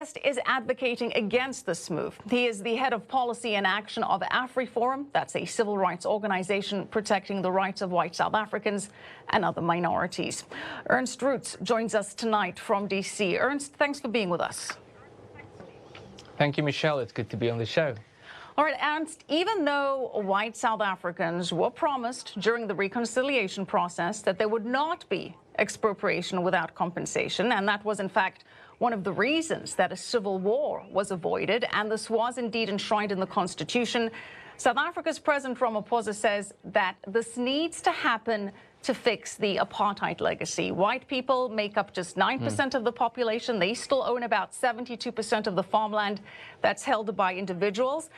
Is advocating against this move. He is the head of policy and action of AfriForum. That's a civil rights organization protecting the rights of white South Africans and other minorities. Ernst Roets joins us tonight from DC. Ernst, thanks for being with us. Thank you, Michelle. It's good to be on the show. All right, Ernst, even though white South Africans were promised during the reconciliation process that there would not be expropriation without compensation, and that was in fact one of the reasons that a civil war was avoided, and this was indeed enshrined in the Constitution, South Africa's President Ramaphosa says that this needs to happen to fix the apartheid legacy. White people make up just 9% of the population. They still own about 72% of the farmland that's held by individuals.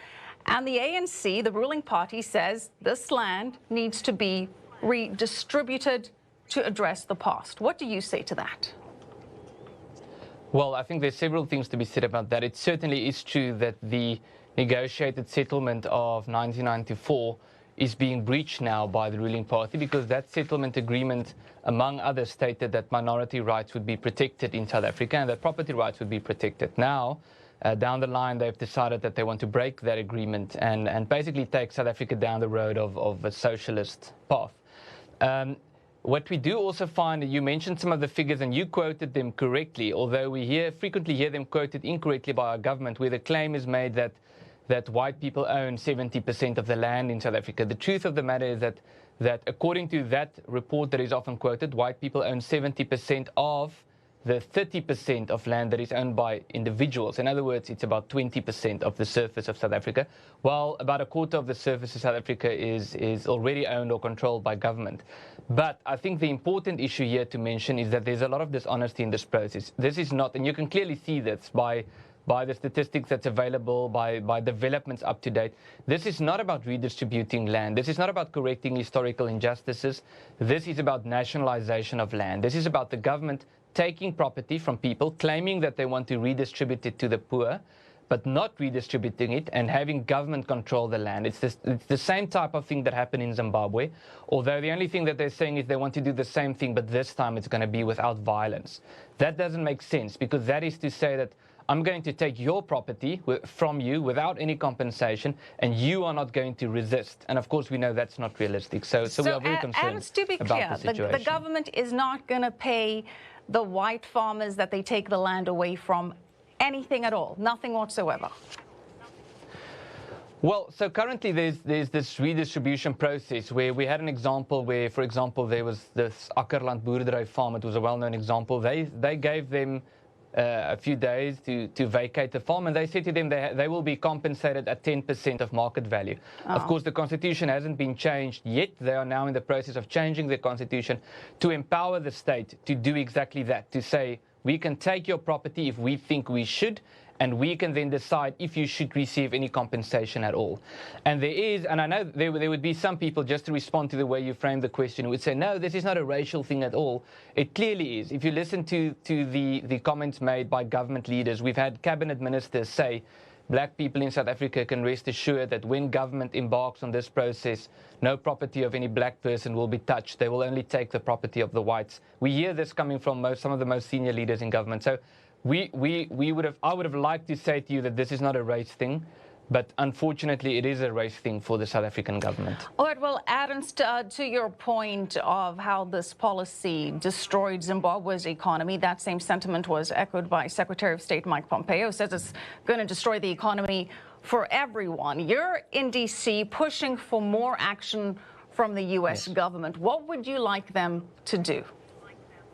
And the ANC, the ruling party, says this land needs to be redistributed to address the past. What do you say to that? Well, I think there's several things to be said about that. It certainly is true that the negotiated settlement of 1994 is being breached now by the ruling party, because that settlement agreement, among others, stated that minority rights would be protected in South Africa and that property rights would be protected. Now, down the line, they've decided that they want to break that agreement and basically take South Africa down the road of a socialist path. What we do also find, you mentioned some of the figures and you quoted them correctly, although we frequently hear them quoted incorrectly by our government, where the claim is made that white people own 70% of the land in South Africa. The truth of the matter is that according to that report that is often quoted, white people own 70% of the 30% of land that is owned by individuals. In other words, it's about 20% of the surface of South Africa, while about a quarter of the surface of South Africa is already owned or controlled by government. But I think the important issue here to mention is that there's a lot of dishonesty in this process. This is not, and you can clearly see this by the statistics that's available, by developments up to date. This is not about redistributing land. This is not about correcting historical injustices. This is about nationalization of land. This is about the government taking property from people, claiming that they want to redistribute it to the poor, but not redistributing it and having government control the land. It's the same type of thing that happened in Zimbabwe, although the only thing that they're saying is they want to do the same thing, but this time it's going to be without violence. That doesn't make sense, because that is to say that I'm going to take your property from you without any compensation, and you are not going to resist. And of course, we know that's not realistic. So we are very concerned and to be about clear, the situation. The government is not going to pay the white farmers that they take the land away from anything at all, nothing whatsoever. Well, so currently there's this redistribution process where we had an example where, for example, there was this Akkerland Boerdery farm. It was a well-known example. They gave them a few days to vacate the farm, and they said to them they will be compensated at 10% of market value. Of course, the constitution hasn't been changed yet. They are now in the process of changing the constitution to empower the state to do exactly that, to say we can take your property if we think we should, and we can then decide if you should receive any compensation at all. And there is, and I know there would be some people, just to respond to the way you framed the question, who would say, no, this is not a racial thing at all. It clearly is. If you listen to the comments made by government leaders, we've had cabinet ministers say, black people in South Africa can rest assured that when government embarks on this process, no property of any black person will be touched. They will only take the property of the whites. We hear this coming from some of the most senior leaders in government. So I would have liked to say to you that this is not a race thing, but unfortunately it is a race thing for the South African government. All right, well, Ernst, to your point of how this policy destroyed Zimbabwe's economy, that same sentiment was echoed by Secretary of State Mike Pompeo, says it's going to destroy the economy for everyone. You're in D.C. pushing for more action from the U.S. government. What would you like them to do?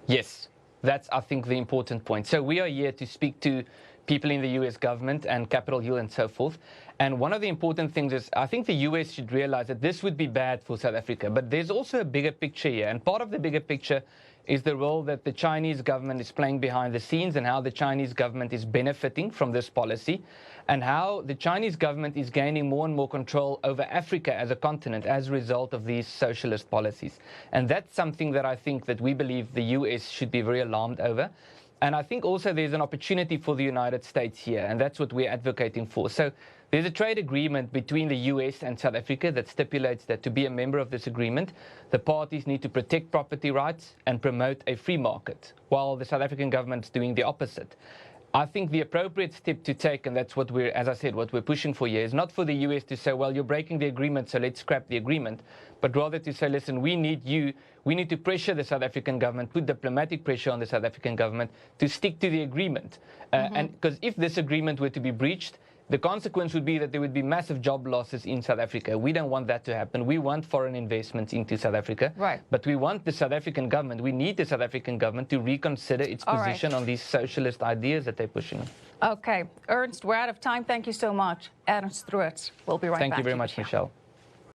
Yes. That's, I think, the important point. So we are here to speak to people in the U.S. government and Capitol Hill and so forth. And one of the important things is I think the U.S. should realize that this would be bad for South Africa. But there's also a bigger picture here. And part of the bigger picture is the role that the Chinese government is playing behind the scenes, and how the Chinese government is benefiting from this policy, and how the Chinese government is gaining more and more control over Africa as a continent as a result of these socialist policies. And that's something that I think that we believe the US should be very alarmed over. And I think also there's an opportunity for the United States here, and that's what we're advocating for. So there's a trade agreement between the US and South Africa that stipulates that to be a member of this agreement, the parties need to protect property rights and promote a free market, while the South African government is doing the opposite. I think the appropriate step to take, and that's what we're, as I said, what we're pushing for here, is not for the US to say, well, you're breaking the agreement, so let's scrap the agreement, but rather to say, listen, we need to pressure the South African government, put diplomatic pressure on the South African government to stick to the agreement. And because if this agreement were to be breached, the consequence would be that there would be massive job losses in South Africa. We don't want that to happen. We want foreign investments into South Africa. Right. But we want the South African government, we need the South African government to reconsider its position on these socialist ideas that they're pushing. Okay. Ernst, we're out of time. Thank you so much. Ernst Ruetz. We'll be right back. Thank you very much, Michelle.